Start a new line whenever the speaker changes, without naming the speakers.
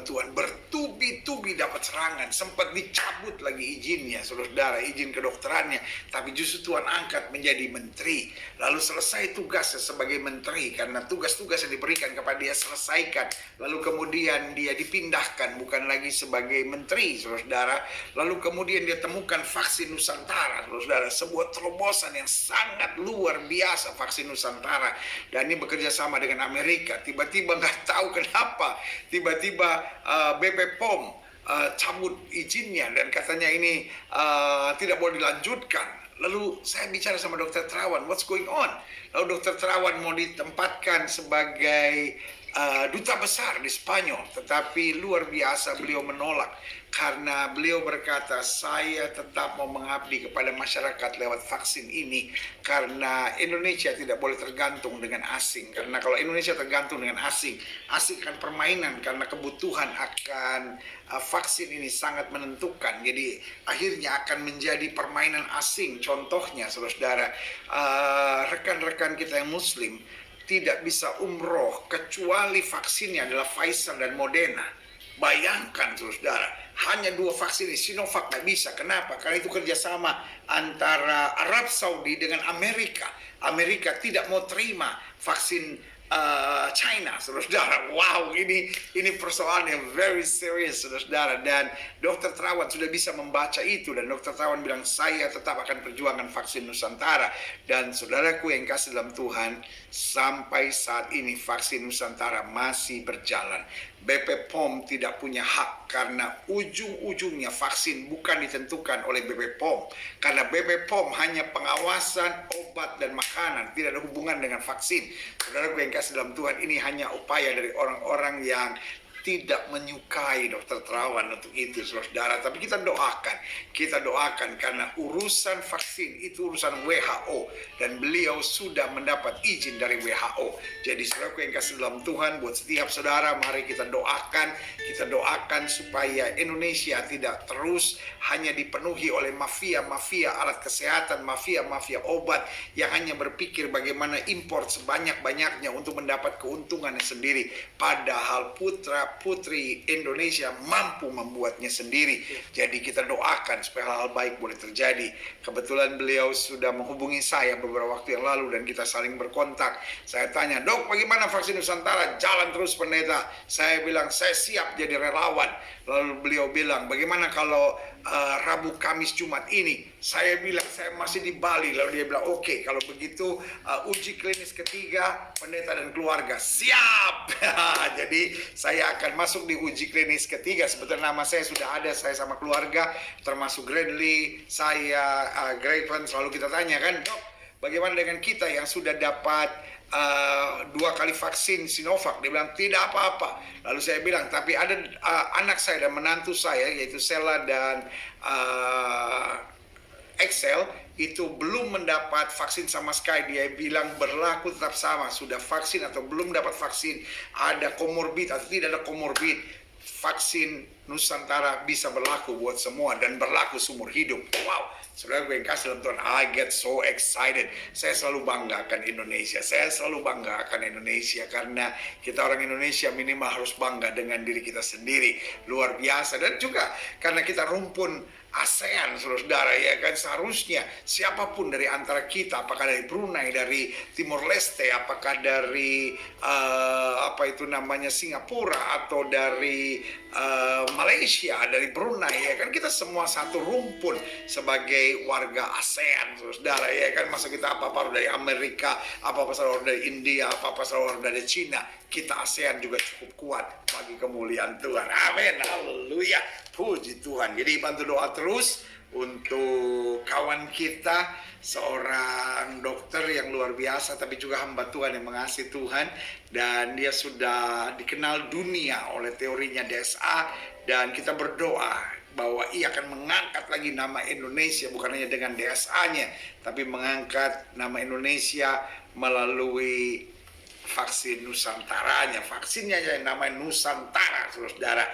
dalam Tuhan, bertubi-tubi dapat serangan, sempat dicabut lagi izinnya, saudara, izin kedokterannya, tapi justru Tuhan angkat menjadi menteri. Lalu selesai tugasnya sebagai menteri, karena tugas-tugas yang diberikan kepada dia selesaikan. Lalu kemudian dia dipindahkan, bukan lagi sebagai menteri, saudara. Lalu kemudian dia temukan vaksin Nusantara, saudara, sebuah terobosan yang sangat luar biasa, vaksin Nusantara. Dan ini bekerja sama dengan Amerika. Tiba-tiba nggak tahu kenapa, tiba-tiba BP POM cabut izinnya dan katanya ini tidak boleh dilanjutkan. Lalu saya bicara sama Dokter Terawan, what's going on? Lalu Dokter Terawan mau ditempatkan sebagai duta besar di Spanyol, tetapi luar biasa beliau menolak karena beliau berkata, saya tetap mau mengabdi kepada masyarakat lewat vaksin ini karena Indonesia tidak boleh tergantung dengan asing. Karena kalau Indonesia tergantung dengan asing akan permainan, karena kebutuhan akan vaksin ini sangat menentukan. Jadi akhirnya akan menjadi permainan asing. Contohnya, saudara, rekan-rekan kita yang Muslim tidak bisa umroh kecuali vaksinnya adalah Pfizer dan Moderna. Bayangkan, saudara, hanya 2 vaksin ini, Sinovac nggak bisa. Kenapa? Karena itu kerjasama antara Arab Saudi dengan Amerika. Amerika tidak mau terima vaksin China, saudara. Wow, ini persoalan yang very serious, saudara. Dan Dokter Terawan sudah bisa membaca itu, dan Dokter Terawan bilang, saya tetap akan perjuangkan vaksin Nusantara. Dan saudaraku yang kasih dalam Tuhan, sampai saat ini vaksin Nusantara masih berjalan. BP POM tidak punya hak karena ujung-ujungnya vaksin bukan ditentukan oleh BP POM. Karena BP POM hanya pengawasan obat dan makanan, tidak ada hubungan dengan vaksin. Saudaraku yang kasih dalam Tuhan, ini hanya upaya dari orang-orang yang tidak menyukai Dokter Terawan untuk itu, saudara. Tapi kita doakan karena urusan vaksin itu urusan WHO dan beliau sudah mendapat izin dari WHO. Jadi saudaraku yang kasih dalam Tuhan, buat setiap saudara, mari kita doakan supaya Indonesia tidak terus hanya dipenuhi oleh mafia-mafia alat kesehatan, mafia-mafia obat yang hanya berpikir bagaimana impor sebanyak-banyaknya untuk mendapat keuntungannya sendiri. Padahal putra-putri Indonesia mampu membuatnya sendiri. Jadi kita doakan supaya hal-hal baik boleh terjadi. Kebetulan beliau sudah menghubungi saya beberapa waktu yang lalu dan kita saling berkontak. Saya tanya, Dok, bagaimana vaksin Nusantara? Jalan terus, pendeta. Saya bilang, saya siap jadi relawan. Lalu beliau bilang, bagaimana kalau Rabu, Kamis, Jumat ini? Saya bilang, saya masih di Bali. Lalu dia bilang, oke, kalau begitu uji klinis ketiga, pendeta dan keluarga siap. Jadi saya akan masuk di uji klinis ketiga. Sebetulnya nama saya sudah ada, saya sama keluarga, termasuk Gradley, saya, Graven. Selalu kita tanya kan, Dok, bagaimana dengan kita yang sudah dapat 2 kali vaksin Sinovac? Dia bilang tidak apa-apa. Lalu saya bilang, tapi ada anak saya dan menantu saya, yaitu Sela dan Excel, itu belum mendapat vaksin sama sekali. Dia bilang berlaku tetap sama, sudah vaksin atau belum dapat vaksin, ada komorbid atau tidak ada komorbid, vaksin Nusantara bisa berlaku buat semua dan berlaku seumur hidup. Wow, saudara gue yang kasih dalam Tuhan, I get so excited. Saya selalu bangga akan Indonesia. Karena kita orang Indonesia minimal harus bangga dengan diri kita sendiri. Luar biasa. Dan juga karena kita rumpun ASEAN, saudara, ya kan, seharusnya siapapun dari antara kita, apakah dari Brunei, dari Timor Leste, apakah dari Singapura atau dari Malaysia, dari Brunei, ya kan, kita semua satu rumpun sebagai warga ASEAN, saudara, ya kan. Masa kita apa-apa dari Amerika, apa-apa selalu dari India, apa-apa selalu dari Cina. Kita ASEAN juga cukup kuat bagi kemuliaan Tuhan. Amin, haleluya, puji Tuhan. Jadi bantu doa terus untuk kawan kita, seorang dokter yang luar biasa, tapi juga hamba Tuhan yang mengasihi Tuhan, dan dia sudah dikenal dunia oleh teorinya DSA, dan kita berdoa bahwa ia akan mengangkat lagi nama Indonesia, bukan hanya dengan DSA-nya, tapi mengangkat nama Indonesia melalui vaksin Nusantaranya. Vaksinnya yang namanya Nusantara, saudara.